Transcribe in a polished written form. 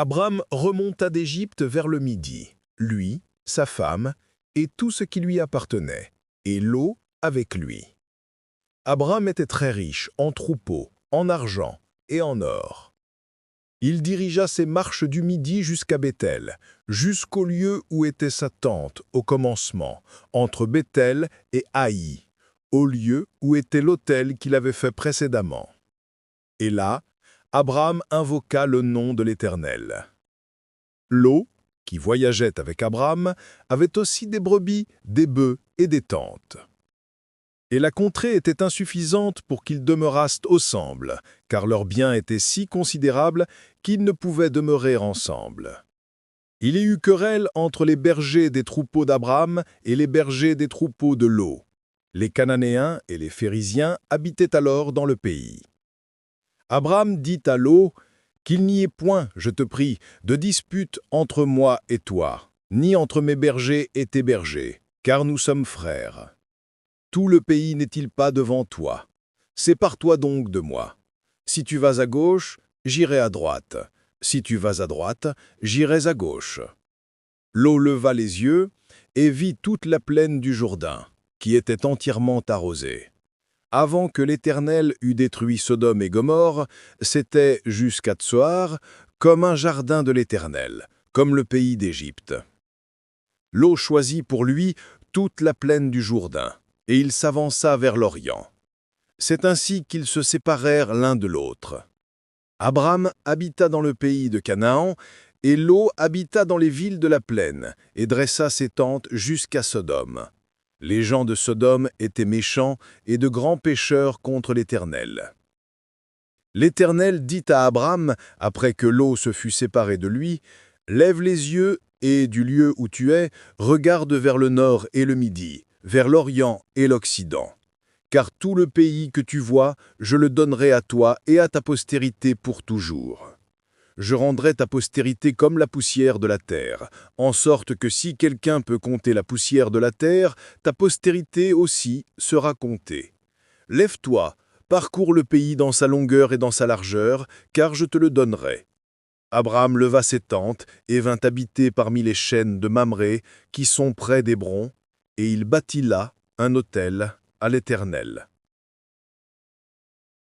Abram remonta d'Égypte vers le midi, lui, sa femme et tout ce qui lui appartenait, et Lot avec lui. Abram était très riche en troupeaux, en argent et en or. Il dirigea ses marches du midi jusqu'à Béthel, jusqu'au lieu où était sa tente au commencement, entre Béthel et Haï, au lieu où était l'autel qu'il avait fait précédemment. Et là, Abram invoqua le nom de l'Éternel. Lot, qui voyageait avec Abram, avait aussi des brebis, des bœufs et des tentes. Et la contrée était insuffisante pour qu'ils demeurassent ensemble, car leurs biens étaient si considérables qu'ils ne pouvaient demeurer ensemble. Il y eut querelle entre les bergers des troupeaux d'Abram et les bergers des troupeaux de Lot. Les Cananéens et les Phéryziens habitaient alors dans le pays. Abram dit à Lot, « Qu'il n'y ait point, je te prie, de dispute entre moi et toi, ni entre mes bergers et tes bergers, car nous sommes frères. Tout le pays n'est-il pas devant toi? Sépare-toi donc de moi. Si tu vas à gauche, j'irai à droite. Si tu vas à droite, j'irai à gauche. » Lot leva les yeux et vit toute la plaine du Jourdain, qui était entièrement arrosée. Avant que l'Éternel eût détruit Sodome et Gomorrhe, c'était jusqu'à Tsoar, comme un jardin de l'Éternel, comme le pays d'Égypte. Lot choisit pour lui toute la plaine du Jourdain, et il s'avança vers l'Orient. C'est ainsi qu'ils se séparèrent l'un de l'autre. Abram habita dans le pays de Canaan, et Lot habita dans les villes de la plaine, et dressa ses tentes jusqu'à Sodome. Les gens de Sodome étaient méchants et de grands pécheurs contre l'Éternel. L'Éternel dit à Abram, après que Lot se fut séparé de lui, « Lève les yeux et, du lieu où tu es, regarde vers le nord et le midi, vers l'Orient et l'Occident. Car tout le pays que tu vois, je le donnerai à toi et à ta postérité pour toujours. Je rendrai ta postérité comme la poussière de la terre, en sorte que si quelqu'un peut compter la poussière de la terre, ta postérité aussi sera comptée. Lève-toi, parcours le pays dans sa longueur et dans sa largeur, car je te le donnerai. » Abram leva ses tentes et vint habiter parmi les chênes de Mamré, qui sont près d'Hébron, et il bâtit là un autel à l'Éternel.